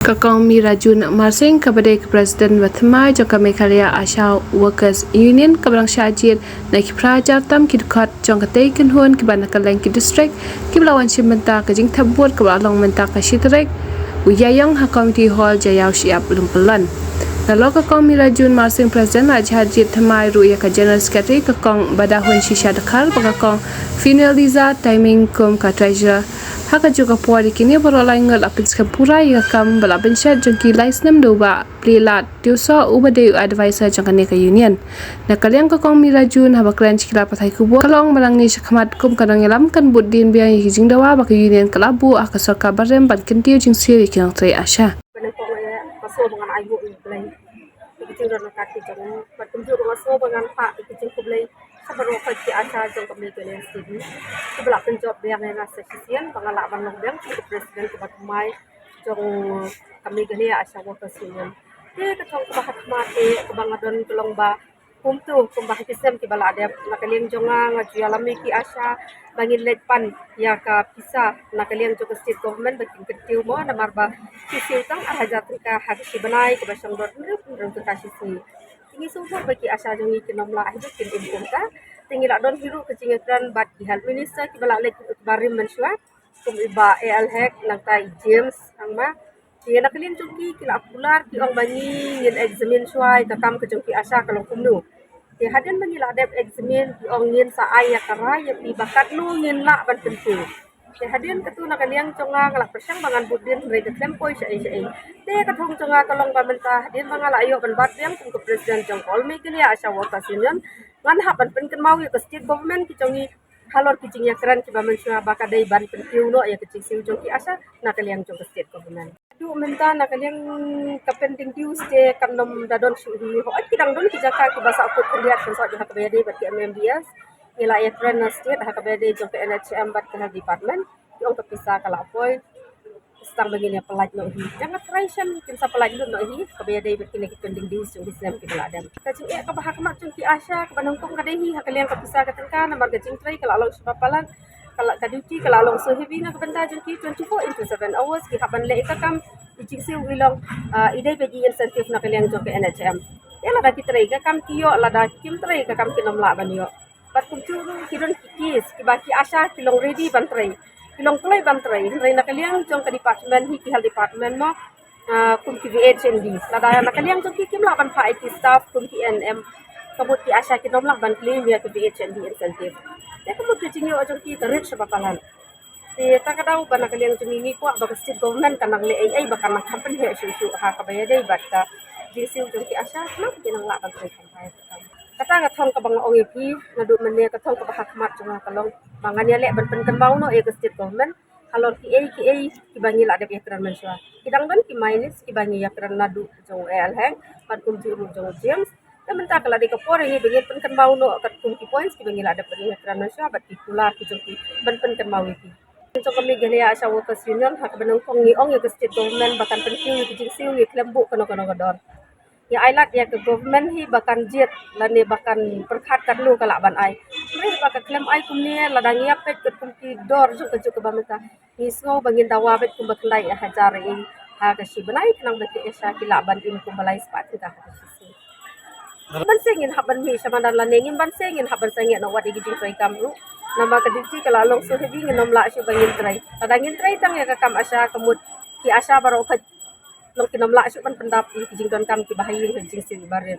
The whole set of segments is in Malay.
Kakang Mirajun Marsing kepada Presiden Bertemai Jangka Meghalaya Asha Workers Union Kebalang Syajid Naik Prajar Tam Kidukot Jangka Tay Kenhun Kibana Kaleng Ki District Kiblawan Shimenta Kajing Tabut Kebalang Menta Kashitrek Uyayang Ha Committee Hall Jayau Siap Lumpelan Lalu Kakang Mirajun Marsing Presiden Raja Hajid Thamai Ruya Ka General Secretary Kakang Badahun Shisha Dakar Kakang Finaliza Timing Kum Ka Treasurer Haka juga puari kini berolai ngal apin skapura ia kam balabin syat jengki lais nam doba prilat tiusa ubade advisor jangkane ka union na kaliang Kakang Mirajun haba klan cikila patai kubu kalong melangi syakmat kum kadang ilam kan buddin biang hijing dawa baka union kelabu aka sorka barem ban kentiu jing siri kinang tray asha maso dengan ayu ini belai ikicing ron kaki jangan bertunjuk maso dengan pak ikicing kublai sebelum kerja acara jong kami kalian sini sebelah penjawab yang rasa kesian pengalaman long biang ke presiden ke Bertemai jong kami kalian acara Workers Union dia ketong ke bahat mati ke bangadon ke lomba tu kumbah kisem ki bala ada nakaliang jonga ngaju alami ki asa bangin letpan ya ka pisa nakaliang jong state government bakin ketiu mo na marba kisi tang arhaja trika hakki banai ke basang dor ndung ka sisi tingi sumur bagi asa jongi kinomla hidup kin impun ka tingi la don hiru kecingatan bat di hal minister ki bala lek barim mensua kum iba al hek nangtai James angma dia nak kalian jongki kila akular ki ong bani ngin examine suai kakam ke jongki asa kalau kumnu dia hadan bani la adep examine ki ong ngin sa ai ya kara ya pi bakat nu ngin la ban pentu dia hadan ketu nak kalian conga ngalak persang bangan budin mereka klempoi sai dia kathong conga kalong pamenta dia mangala ayo ban bat yang kum ke presiden jongkol me kini asa Workers Union ngan haban pen mau ya ke state government ki jongi halor kicing ya keren kiba mensua bakadai ban pentiu no ya kicing siu jongki asa nak kalian jong state government du menta nak kalian kapenting tiu ste kanom dadon suhi ho kidang don kijaka ki basa aku lihat kan so hak bede bat ki MMDS ila ya keren state hak bede jong ke NHM bat ke department yang terpisah kala poi stang begini pelaj no hi jangan traition kin sa pelaj no hi ka bede bat kini kapenting tiu jong Islam ki beladam kacing ka bahak mak jong ki asya ka banongkong kadehi hak kalian terpisah ka tengka namar kacing trai kala long sepapalan kalau kaduti kalau long so heavy na kabanta jengki 24/7 hours ki haban le ikakam icing wilong idai bagi insentif na kaliang jok ke NHM ya lada kitrai ka kam kiyo lada kim trai ka kam kinom la ban yo pat kum chu kidon kikis ki baki asa kilong ready ban trai kilong klai ban trai na kaliang jong ke department hi ki hal department mo kum ki VHND lada na kaliang jong ki kim la ban pa IT staff kum ki NM kabut ki asa kinom la ban claim ya ke VHND insentif ya kamu kecingyo ajong ki tarik sa papalan ti takadaw ba nakaliang tumingi ko ba state government kanang le ai ba kanang company he su ha ka bayade bat ka disiw jong ki asa na kinang la kan kan kata nga thong ka bang OEP na du man ne ka thong ka ba hakmat jong kalong mangan ya le ban pen kan mau no e state government halor ki ai ki bangi la de ekran menswa kidang ban ki minus ki bangi ya kran nadu jong al hang pat kum juru jong James menta kala di kapor ini bengit pen kan mau no kat kunki points ki bengila ada pen kerana sahabat ki pular ki jongki ban pen kan mau iki so kami gaya asa Workers Union hak benang kong ni ong ya ke state government bahkan penting ki jing siu ni klembu kono gador ya ailat ya ke government hi bahkan jet lane bahkan perkhat kat lu kala ban ai mereka bahkan klem ai kum ni ladang ya pet kat kunki dor juk ke bameta ni so bangin dawa bet kum bakndai ya hajar ini ha ka si benai kenang beti esa ki la ban im kum balai spat ka ban sengin haban mi sama dan la nengin ban sengin haban sengin no wat igijing trai kamru nama kaditi kala long so hebi nginom la syu bangin trai tadangin trai tang ya kakam asa kemut ki asa baro ka long kinom la syu ban pendap igijing don kam ki bahayin igijing sin baret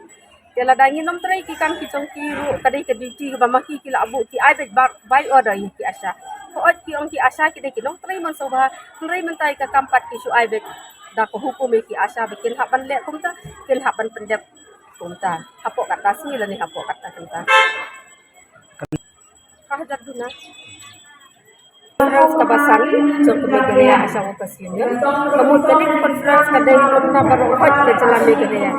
kala dangin nom trai ki kam ki chong ki ru kadai kaditi ba maki ki la abu ki ai bet bai order ki asa ko ot ki ong ki asa ki de ki long trai man so ba trai man tai ka kampat ki syu ai bet da ko hukum ki asa bikin haban le kum ta kin haban pendap kumta hapok kata sini lah ni hapok kata kumta kahajar guna conference kabasan jom kemegaya asa Workers Union kemudian conference kadai pun na baru hot ke jalan megaya